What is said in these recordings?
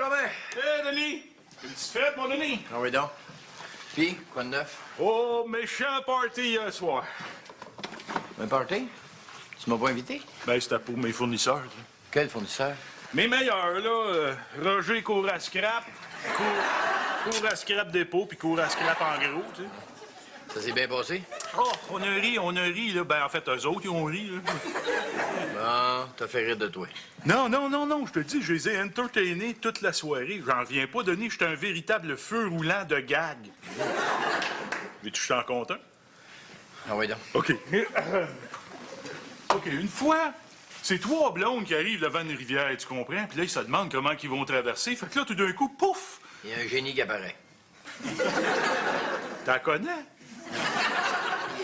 Robin! Hé, Denis! Une petite fête, mon Denis? Ah oui donc. Puis, quoi de neuf? Oh, méchant party hier soir. Un party? Tu m'as pas invité? Ben, c'était pour mes fournisseurs. Là. Quel fournisseur? Mes meilleurs, là. Roger court à scrap, court à scrap dépôt, puis court à scrap en gros, tu sais. Ça s'est bien passé? Oh, on a ri, là. Ben, en fait, eux autres, ils ont ri, là. Bon, t'as fait rire de toi. Non, je te dis, je les ai entertainés toute la soirée. J'en reviens pas, Denis, j'étais un véritable feu roulant de gags. Veux-tu que je t'en compte un? Ah oui donc. OK. OK, une fois, c'est 3 blondes qui arrivent devant une rivière, tu comprends? Puis là, ils se demandent comment ils vont traverser. Fait que là, tout d'un coup, pouf! Il y a un génie qui apparaît. T'en connais?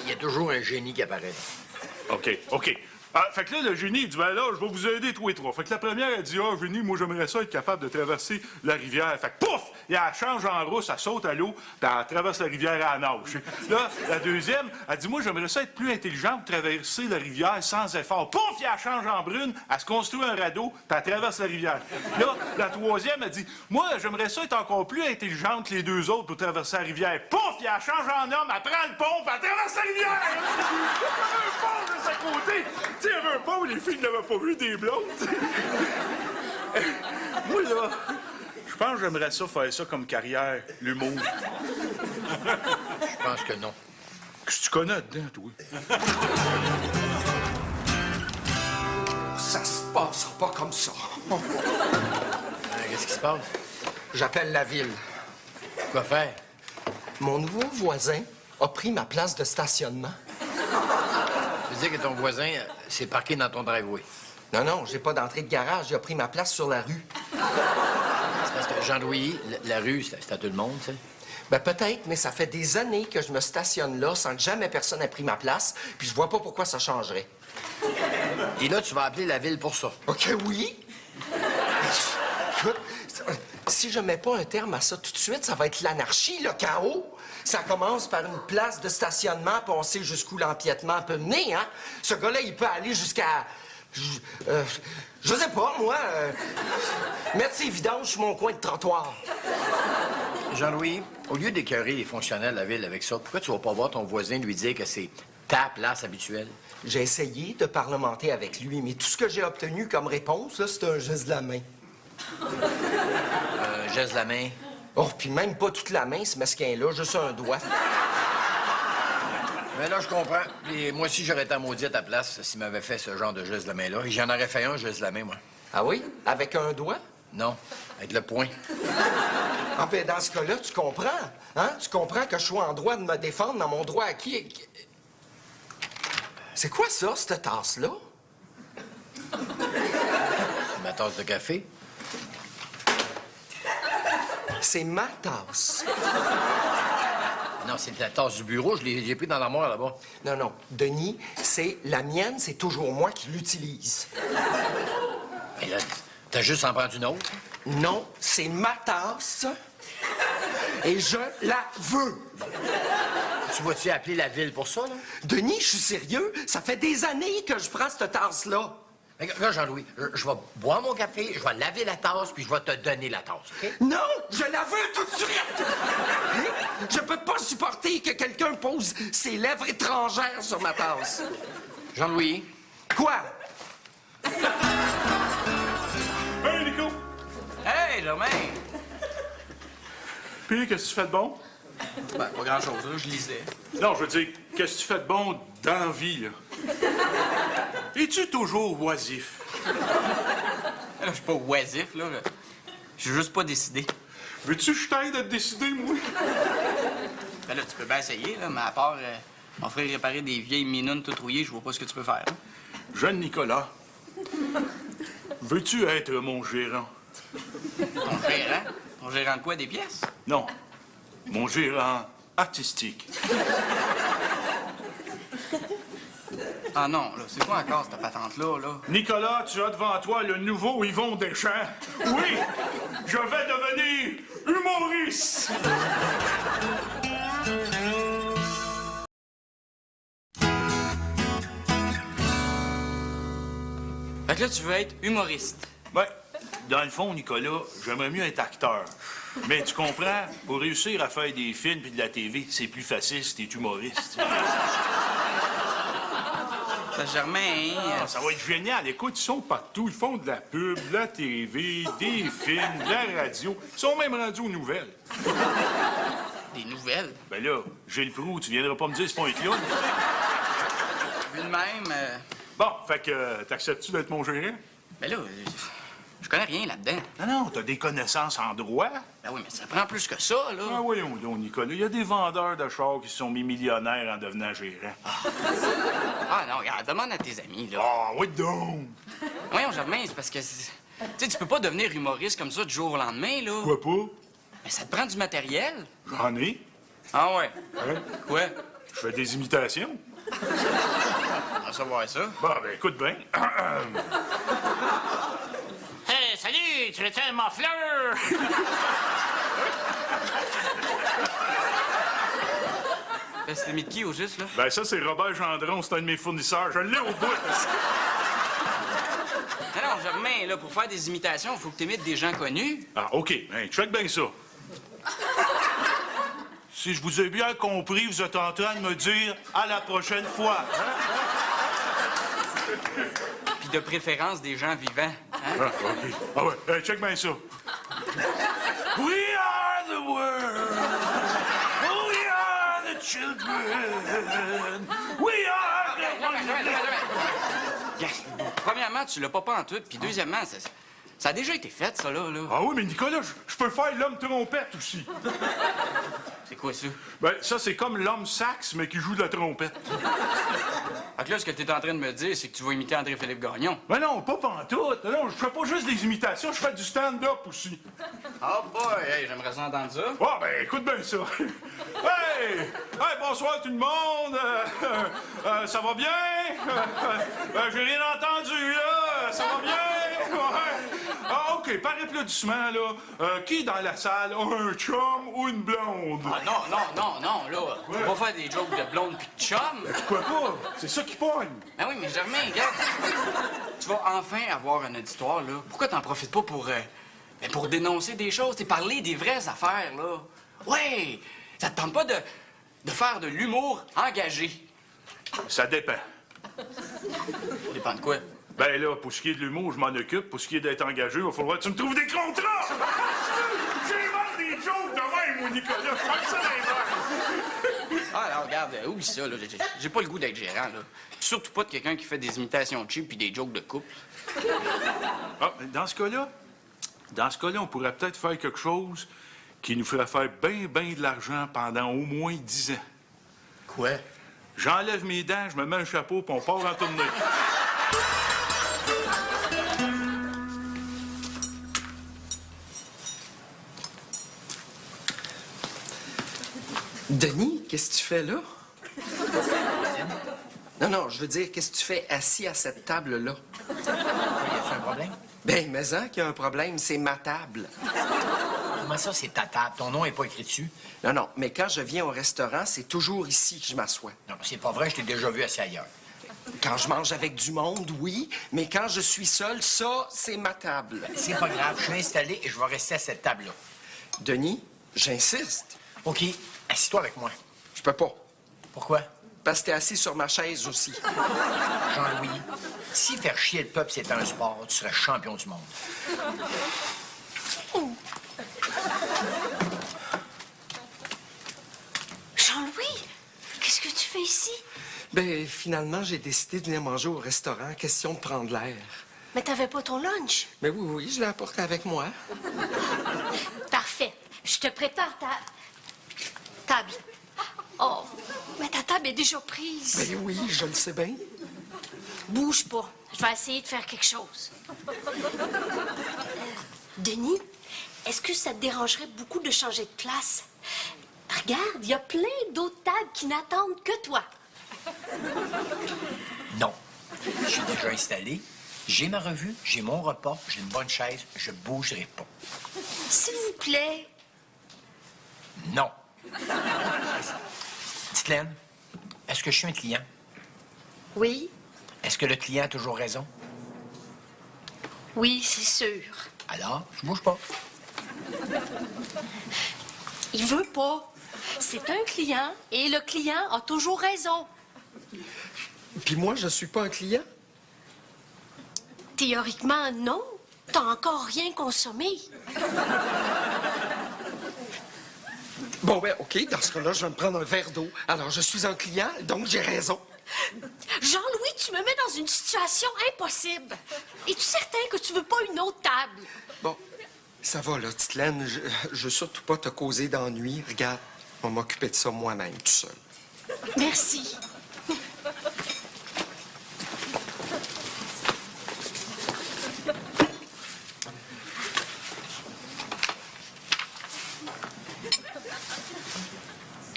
Il y a toujours un génie qui apparaît. OK. Ah, fait que là, le génie, il dit, ben là, je vais vous aider tous les trois. Fait que la première, elle dit, ah, génie, moi, j'aimerais ça être capable de traverser la rivière. Fait que, pouf! Elle change en rousse, elle saute à l'eau, puis elle traverse la rivière à la nage. Là, la deuxième, elle dit, moi, j'aimerais ça être plus intelligente, traverser la rivière sans effort. Pouf! Elle change en brune, elle se construit un radeau, puis elle traverse la rivière. Là, la troisième, elle dit, moi, j'aimerais ça être encore plus intelligente que les deux autres pour traverser la rivière. Pouf! Elle change en homme, elle prend le pont, puis elle traverse la rivière! Il y avait un pont de sa côté! Tu sais, il y avait un pont où les filles n'avaient pas vu des blondes. Moi, là, je pense que j'aimerais ça faire ça comme carrière, l'humour. Je pense que non. Qu'est-ce que tu connais dedans, toi? Ça se passera pas comme ça. Qu'est-ce qui se passe? J'appelle la ville. Quoi faire? Mon nouveau voisin a pris ma place de stationnement. Tu veux dire que ton voisin s'est parqué dans ton driveway? Non, j'ai pas d'entrée de garage. Il a pris ma place sur la rue. C'est parce que Jean-Louis, la rue, c'est à tout le monde, tu sais. Ben peut-être, mais ça fait des années que je me stationne là sans que jamais personne ait pris ma place, puis je vois pas pourquoi ça changerait. Et là, tu vas appeler la ville pour ça. OK, oui. Écoute, si je mets pas un terme à ça tout de suite, ça va être l'anarchie, le chaos. Ça commence par une place de stationnement, puis on sait jusqu'où l'empiètement peut mener, hein? Ce gars-là, il peut aller jusqu'à... je sais pas, moi... mettre ses vidanges sur mon coin de trottoir. Jean-Louis, au lieu d'écœurer les fonctionnaires de la ville avec ça, pourquoi tu vas pas voir ton voisin lui dire que c'est ta place habituelle? J'ai essayé de parlementer avec lui, mais tout ce que j'ai obtenu comme réponse, là, c'est un geste de la main. Geste de la main. Oh, puis même pas toute la main, ce mesquin-là, juste un doigt. Mais là, je comprends. Et moi aussi, j'aurais été maudit à ta place s'il m'avait fait ce genre de geste de la main-là. Et j'en aurais fait un geste de la main, moi. Ah oui? Avec un doigt? Non, avec le poing. Ah, ben dans ce cas-là, tu comprends, hein? Tu comprends que je suis en droit de me défendre dans mon droit acquis. C'est quoi ça, cette tasse-là? Ma tasse de café. C'est ma tasse. Non, c'est la tasse du bureau. J'ai pris dans l'armoire, là-bas. Non, Denis, c'est la mienne, c'est toujours moi qui l'utilise. Mais là, t'as juste en prendre une autre? Non, c'est ma tasse et je la veux. Tu vas-tu appeler la ville pour ça, là? Denis, je suis sérieux. Ça fait des années que je prends cette tasse-là. Là, Jean-Louis, je vais boire mon café, je vais laver la tasse, puis je vais te donner la tasse, OK? Non, je la veux tout de suite. Hein? Je peux pas supporter que quelqu'un pose ses lèvres étrangères sur ma tasse. Jean-Louis? Quoi? Hey, Nico! Hey, Germain! Puis, qu'est-ce que tu fais de bon? Ben, pas grand-chose, là, je lisais. Non, je veux dire, qu'est-ce que tu fais de bon dans la vie, là? Es-tu toujours oisif? Là, je suis pas oisif, là. Je suis juste pas décidé. Veux-tu que je t'aide à te décider, moi? Ben là, tu peux bien essayer, là, mais à part m'offrir réparer des vieilles minounes toutes rouillées, je vois pas ce que tu peux faire. Hein? Jeune Nicolas, veux-tu être mon gérant? Ton gérant? Ton gérant de quoi, des pièces? Non, mon gérant artistique. Ah non, là, c'est quoi encore cette patente-là, là? Nicolas, tu as devant toi le nouveau Yvon Deschamps. Oui, je vais devenir humoriste. Fait que là, tu veux être humoriste. Ouais, dans le fond, Nicolas, j'aimerais mieux être acteur. Mais tu comprends, pour réussir à faire des films et de la TV, c'est plus facile si t'es humoriste. Germain, Ah, ça va être génial. Écoute, ils sont partout. Ils font de la pub, de la TV, des films, de la radio. Ils sont même rendus aux nouvelles. des nouvelles. Ben là, Gilles Proulx, tu viendras pas me dire ce point-là. Vu de même, Bon, fait que t'acceptes-tu d'être mon gérant? ben là, je connais rien là-dedans. Non, non, t'as des connaissances en droit. Ben oui, mais ça prend plus que ça, là. Ah, voyons donc, Nicolas. Il y a des vendeurs de chars qui se sont mis millionnaires en devenant gérant. Ah non, regarde, demande à tes amis, là. Ah, oui donc! Voyons, Germain, c'est parce que... Tu sais, tu peux pas devenir humoriste comme ça du jour au lendemain, là. Quoi pas? Mais ça te prend du matériel. J'en ai. Ah ouais? Hein? Quoi? Je fais des imitations. On va savoir ça. Bon, ben, écoute bien. Hey, salut, tu veux-tu un mofleur? Ben, c'était mis de qui, au juste, là? Ben, ça, c'est Robert Gendron, c'est un de mes fournisseurs. Je l'ai au bout. Non, non, Germain, là, pour faire des imitations, il faut que tu imites des gens connus. Ah, OK. Ben, check bien ça. Si je vous ai bien compris, vous êtes en train de me dire à la prochaine fois. Hein? Puis de préférence des gens vivants. Hein? Ah, OK. Ah ouais, check bien ça. We are the world. We are the children. We are the... Regarde, premièrement, tu l'as pas en tout, puis deuxièmement, ça a déjà été fait, ça, là. Ah oui, mais Nicolas, je peux faire l'homme trompette aussi. C'est quoi ça? Ben, ça, c'est comme l'homme sax, mais qui joue de la trompette. Fait que là, ce que t'es en train de me dire, c'est que tu vas imiter André-Philippe Gagnon. Ben non, pas pantoute. Non, je fais pas juste des imitations, je fais du stand-up aussi. Oh boy, hey, j'aimerais ça entendre ça. Ah, ben, écoute bien ça. Hey! Hey, bonsoir tout le monde. Ça va bien? J'ai rien entendu, là. Ça va bien? Ouais. Ah, OK, par applaudissement, là. Qui dans la salle a un chum ou une blonde? Ah non, là. Tu vas pas faire des jokes de blonde pis de chum. Pourquoi pas? C'est ça qui pogne. Ben oui, mais Germain, regarde. Tu vas enfin avoir un auditoire, là. Pourquoi t'en profites pas pour dénoncer des choses, et parler des vraies affaires, là? Ouais! Ça te tente pas de faire de l'humour engagé? Ça dépend. Ça dépend de quoi? Ben là, pour ce qui est de l'humour, je m'en occupe. Pour ce qui est d'être engagé, il va falloir que tu me trouves des contrats! J'invente des jokes de même, moi, Nicolas. Je fais ça dans les airs. Ah, alors, regarde, oublie ça, là. J'ai pas le goût d'être gérant, là. Surtout pas de quelqu'un qui fait des imitations cheap puis des jokes de couple. Ah, dans ce cas-là, on pourrait peut-être faire quelque chose qui nous ferait faire bien de l'argent pendant au moins 10 ans. Quoi? J'enlève mes dents, je me mets un chapeau, puis on part en tournée. Denis, qu'est-ce que tu fais là? Non, je veux dire, qu'est-ce que tu fais assis à cette table-là? Y a-tu un problème? Ben, mais qu'il y a un problème, c'est ma table. Comment ça, c'est ta table? Ton nom est pas écrit dessus? Non, mais quand je viens au restaurant, c'est toujours ici que je m'assois. Non, c'est pas vrai, je t'ai déjà vu assis ailleurs. Quand je mange avec du monde, oui, mais quand je suis seul, ça, c'est ma table. C'est pas grave, je suis installé et je vais rester à cette table-là. Denis, j'insiste. OK, assis-toi avec moi. Je peux pas. Pourquoi? Parce que t'es assis sur ma chaise aussi. Jean-Louis, si faire chier le peuple, c'était un sport, tu serais champion du monde. Jean-Louis, qu'est-ce que tu fais ici? Ben, finalement, j'ai décidé de venir manger au restaurant, question de prendre l'air. Mais t'avais pas ton lunch. Mais oui, je l'ai apporté avec moi. Parfait. Je te prépare ta table. Oh, mais ta table est déjà prise. Ben oui, je le sais bien. Bouge pas. Je vais essayer de faire quelque chose. Denis, est-ce que ça te dérangerait beaucoup de changer de place? Regarde, il y a plein d'autres tables qui n'attendent que toi. Non. Je suis déjà installé. J'ai ma revue, j'ai mon repas, j'ai une bonne chaise, je bougerai pas. S'il vous plaît. Non. Titelaine, est-ce que je suis un client? Oui, Est-ce que le client a toujours raison? oui, c'est sûr. Alors, je bouge pas. Il veut pas. C'est un client et le client a toujours raison. Puis moi, je suis pas un client? Théoriquement, non. T'as encore rien consommé. Bon, ben, OK, dans ce cas-là, je vais me prendre un verre d'eau. Alors, je suis un client, donc j'ai raison. Jean-Louis, tu me mets dans une situation impossible. Es-tu certain que tu veux pas une autre table? Bon, ça va, là, petite Laine. Je veux surtout pas te causer d'ennui. Regarde, on va m'occuper de ça moi-même, tout seul. Merci.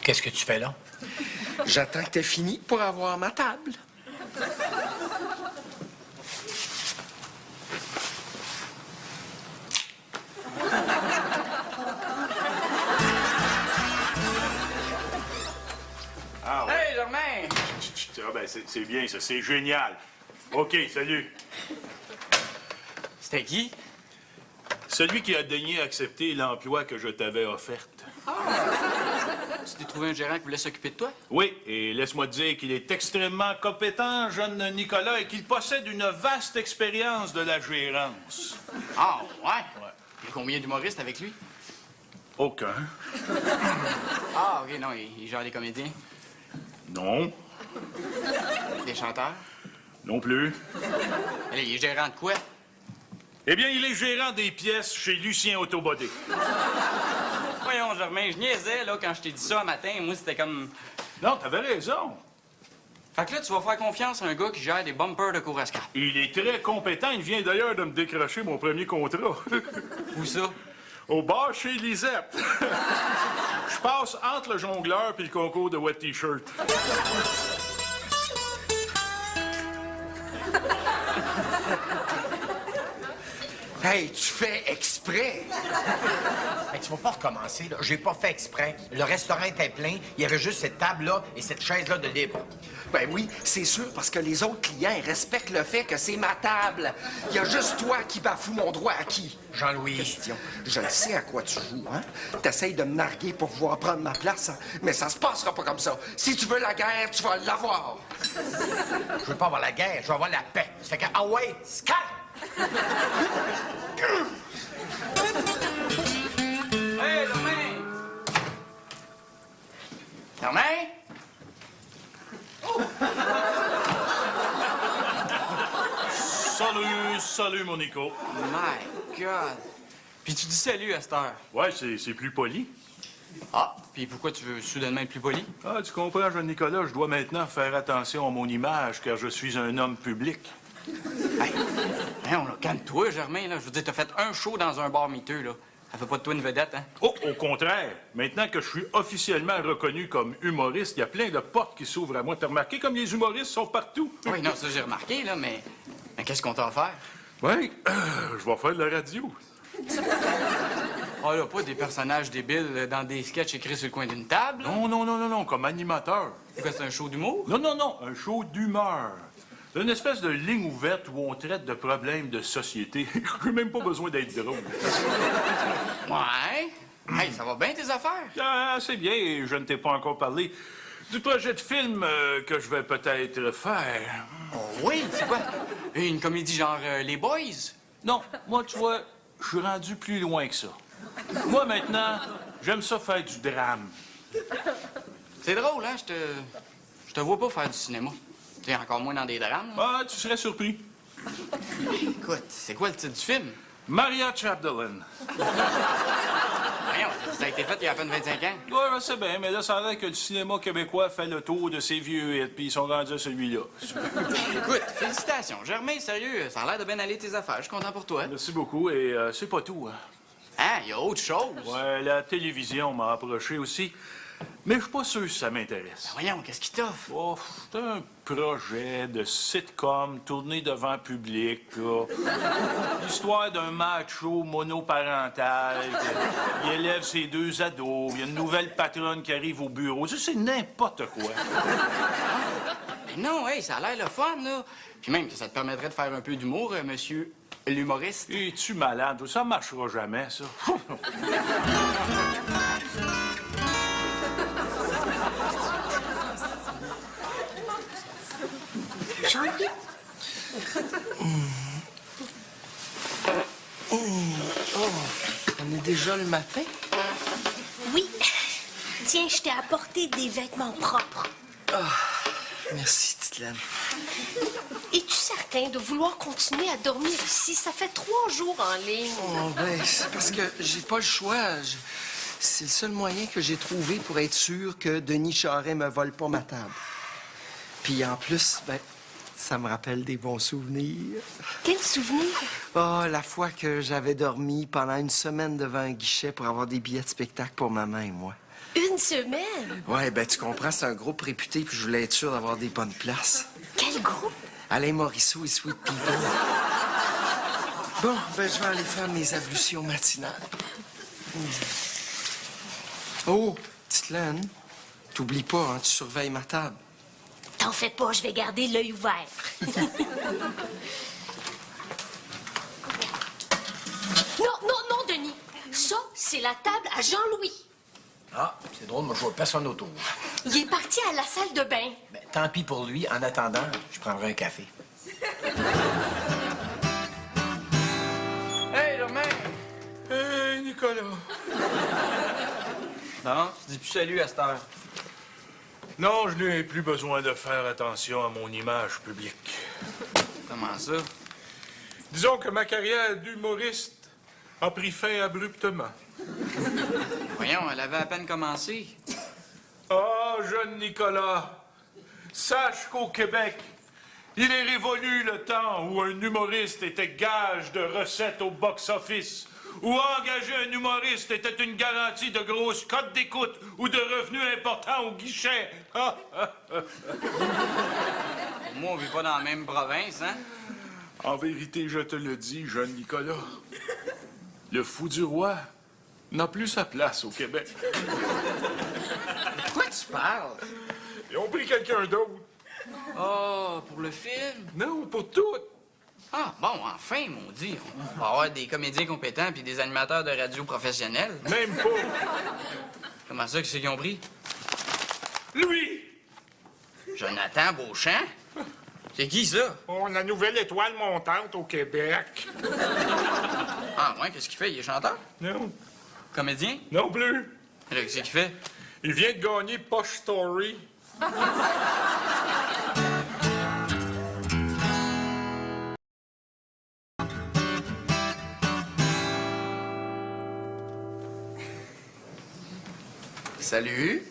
Qu'est-ce que tu fais là? J'attends que t'aies fini pour avoir ma table. Ah ouais. Hey, Germain! Ah ben, c'est bien, ça. C'est génial. OK, salut. C'était qui? Celui qui a daigné accepter l'emploi que je t'avais offert. Tu t'es trouvé un gérant qui voulait s'occuper de toi? Oui, et laisse-moi te dire qu'il est extrêmement compétent, jeune Nicolas, et qu'il possède une vaste expérience de la gérance. Ah, ouais? Il y a combien d'humoristes avec lui? Aucun. Ah, OK, non, il gère des comédiens. Non. Des chanteurs. Non plus. Allez, il est gérant de quoi? Eh bien, il est gérant des pièces chez Lucien Autobodé. Voyons, Germain, je niaisais, là, quand je t'ai dit ça un matin. Moi, c'était comme... Non, t'avais raison. Fait que là, tu vas faire confiance à un gars qui gère des bumpers de cour à scrap. Il est très compétent. Il vient d'ailleurs de me décrocher mon premier contrat. Où ça? Au bar chez Lisette. Je passe entre le jongleur puis le concours de wet t-shirt. Hey, tu fais exprès. Mais tu vas pas recommencer, là. J'ai pas fait exprès. Le restaurant était plein. Il y avait juste cette table-là et cette chaise-là de libre. Ben oui, c'est sûr, parce que les autres clients ils respectent le fait que c'est ma table. Il y a juste toi qui bafoue mon droit acquis. Jean-Louis. Question. Je sais à quoi tu joues, hein? T'essayes de me narguer pour pouvoir prendre ma place, hein? Mais ça se passera pas comme ça. Si tu veux la guerre, tu vas l'avoir. Je veux pas avoir la guerre, je veux avoir la paix. Ça fait que, ah ouais, scat! Hey, Germain! Germain? Salut, mon Nico. My God! Puis tu dis salut à cette heure. Ouais, c'est plus poli. Ah, puis pourquoi tu veux soudainement être plus poli? Ah, tu comprends, jeune Nicolas, je dois maintenant faire attention à mon image, car je suis un homme public. Hey, on calme-toi, Germain, là. Je veux dire, t'as fait un show dans un bar miteux, là. Ça fait pas de toi une vedette, hein? Oh, au contraire. Maintenant que je suis officiellement reconnu comme humoriste, il y a plein de portes qui s'ouvrent à moi. T'as remarqué comme les humoristes sont partout? Oui, non, ça, j'ai remarqué, là, mais qu'est-ce qu'on t'a offert? Oui, je vais faire de la radio. Ah, là, pas des personnages débiles dans des sketchs écrits sur le coin d'une table, là. Non, comme animateur. C'est quoi, c'est un show d'humour? Non, un show d'humeur. C'est une espèce de ligne ouverte où on traite de problèmes de société. J'ai même pas besoin d'être drôle. Ouais. Hey, ça va bien, tes affaires? Ah, c'est bien, et je ne t'ai pas encore parlé du projet de film que je vais peut-être faire. Oh, oui, c'est quoi? Une comédie genre Les Boys? Non, moi, tu vois, je suis rendu plus loin que ça. Moi, maintenant, j'aime ça faire du drame. C'est drôle, hein? Je te vois pas faire du cinéma. Tu sais, encore moins dans des drames, là. Ah, tu serais surpris. Écoute, c'est quoi le titre du film? Maria Chapdelaine. Voyons, ça a été fait il y a à peine 25 ans. Ouais, je sais bien, mais là, ça a l'air que le cinéma québécois fait le tour de ses vieux hits, puis ils sont rendus à celui-là. Écoute, félicitations. Germain, sérieux, ça a l'air de bien aller tes affaires. Je suis content pour toi. Merci beaucoup, et c'est pas tout, hein. Ah, il y a autre chose. Ouais, la télévision m'a approché aussi, mais je suis pas sûr si ça m'intéresse. Voyons, qu'est-ce qui t'offre? Oh, c'est un projet de sitcom tourné devant public, là. L'histoire d'un macho monoparental qui élève ses deux ados. Il y a une nouvelle patronne qui arrive au bureau. Ça, c'est n'importe quoi. Ben non, hey, ça a l'air le fun, là. Puis même que ça te permettrait de faire un peu d'humour, monsieur L'humoriste? Es-tu malade? Ça marchera jamais, ça. Jean-Louis? On est déjà le matin? Oui. Tiens, je t'ai apporté des vêtements propres. Merci, Titelaine. Es-tu certain de vouloir continuer à dormir ici? Ça fait 3 jours en ligne. Oh, ben, c'est parce que j'ai pas le choix. C'est le seul moyen que j'ai trouvé pour être sûr que Denis Charest me vole pas ma table. Puis en plus, ben, ça me rappelle des bons souvenirs. Quel souvenir? Oh, la fois que j'avais dormi pendant une semaine devant un guichet pour avoir des billets de spectacle pour ma maman et moi. Une semaine? Ouais, ben tu comprends, c'est un groupe réputé, puis je voulais être sûr d'avoir des bonnes places. Quel groupe? Alain Morisseau et Sweet People. Bon, ben je vais aller faire mes ablutions matinales. Oh, Titelaine, t'oublies pas, hein, tu surveilles ma table. T'en fais pas, je vais garder l'œil ouvert. Non, Denis. Ça, c'est la table à Jean-Louis. Ah, c'est drôle, moi, je vois personne autour. Il est parti à la salle de bain. Ben, tant pis pour lui. En attendant, je prendrai un café. Hey, Romain! Hey, Nicolas. Non, tu dis plus salut à cette heure. Non, je n'ai plus besoin de faire attention à mon image publique. Comment ça? Disons que ma carrière d'humoriste a pris fin abruptement. Voyons, elle avait à peine commencé. Ah, jeune Nicolas, sache qu'au Québec, il est révolu le temps où un humoriste était gage de recettes au box-office, où engager un humoriste était une garantie de grosses cotes d'écoute ou de revenus importants au guichet. Ah, ah, ah. Moi, on vit pas dans la même province, hein? En vérité, je te le dis, jeune Nicolas, le fou du roi n'a plus sa place au Québec. Quoi tu parles? Ils ont pris quelqu'un d'autre. Oh, pour le film? Non, pour tout. Ah, bon, enfin, maudit. On va avoir des comédiens compétents puis des animateurs de radio professionnels. Même pas. Comment ça, que c'est qu'ils ont pris? Lui! Jonathan Beauchamp? C'est qui, ça? Oh, la nouvelle étoile montante au Québec. Ah, ouais, qu'est-ce qu'il fait? Il est chanteur? Non. Comédien? Non plus. Et là, qu'est-ce qu'il fait? Il vient de gagner Posh Story. Salut.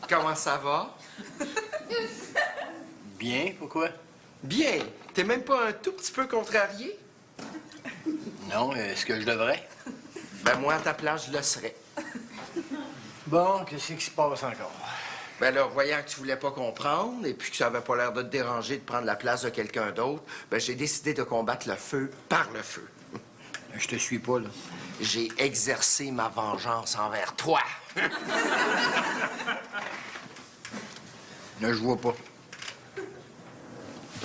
Comment ça va? Bien, pourquoi? Bien. T'es même pas un tout petit peu contrarié? Non, est-ce que je devrais? Ben moi, à ta place, je le serais. Bon, qu'est-ce qui se passe encore? Ben là, voyant que tu voulais pas comprendre et puis que ça avait pas l'air de te déranger de prendre la place de quelqu'un d'autre, ben j'ai décidé de combattre le feu par le feu. Je te suis pas, là. J'ai exercé ma vengeance envers toi. Là, je vois pas.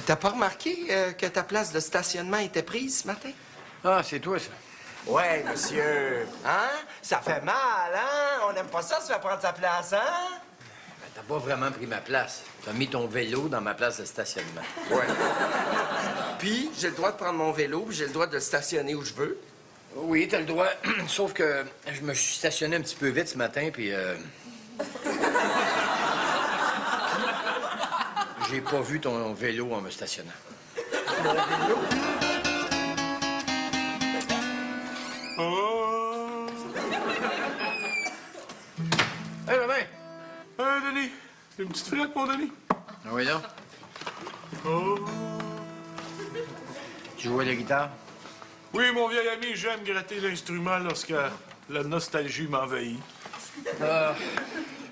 T'as pas remarqué que ta place de stationnement était prise ce matin? Ah, c'est toi, ça. Ouais, monsieur. Hein? Ça fait mal, hein? On n'aime pas ça, se faire prendre sa place, hein? Ben, t'as pas vraiment pris ma place. T'as mis ton vélo dans ma place de stationnement. Ouais. Puis, j'ai le droit de prendre mon vélo, puis j'ai le droit de le stationner où je veux. Oui, t'as le droit. Sauf que je me suis stationné un petit peu vite ce matin, puis j'ai pas vu ton vélo en me stationnant. Mon vélo? Oh! Hé, maman! Hey, Denis! Une petite frette, mon Denis? Ah oui, là? Oh! Tu joues à la guitare? Oui, mon vieil ami, j'aime gratter l'instrument lorsque la nostalgie m'envahit. Ah,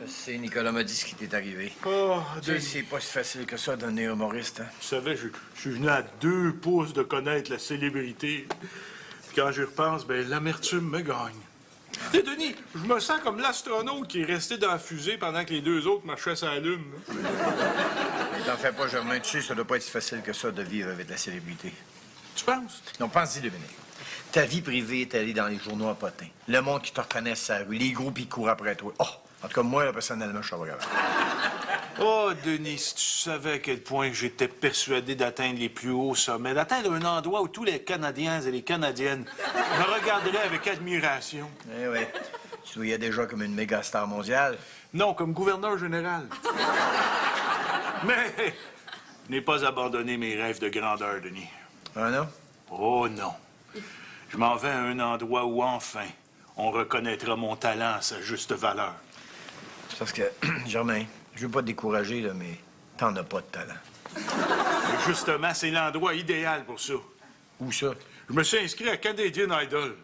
je sais, Nicolas m'a dit ce qui t'est arrivé. Oh, Tu sais, Denis, c'est pas si facile que ça, devenir humoriste, hein? tu savais, je suis venu à 2 pouces de connaître la célébrité. Puis quand j'y repense, ben l'amertume me gagne. Tu sais, Denis, je me sens comme l'astronaute qui est resté dans la fusée pendant que les deux autres marchaient sur la Lune. Là. Mais t'en fais pas, Germain. Tu sais, ça doit pas être si facile que ça de vivre avec la célébrité. Tu penses? Non, pense-y, Dominique. Ta vie privée est allée dans les journaux à potins. Le monde qui te reconnaît sur la rue, les groupes qui courent après toi. Oh! En tout cas, moi, là, personnellement, je suis pas capable. Oh, Denis, si tu savais à quel point j'étais persuadé d'atteindre les plus hauts sommets, d'atteindre un endroit où tous les Canadiens et les Canadiennes me regarderaient avec admiration. Eh oui. Tu te voyais déjà comme une méga star mondiale. Non, comme gouverneur général. Mais je n'ai pas abandonné mes rêves de grandeur, Denis. Ah non? Oh non. Je m'en vais à un endroit où, enfin, on reconnaîtra mon talent à sa juste valeur. C'est parce que, Germain, je veux pas te décourager, là, mais t'en as pas de talent. Et justement, c'est l'endroit idéal pour ça. Où ça? Je me suis inscrit à Canadian Idol.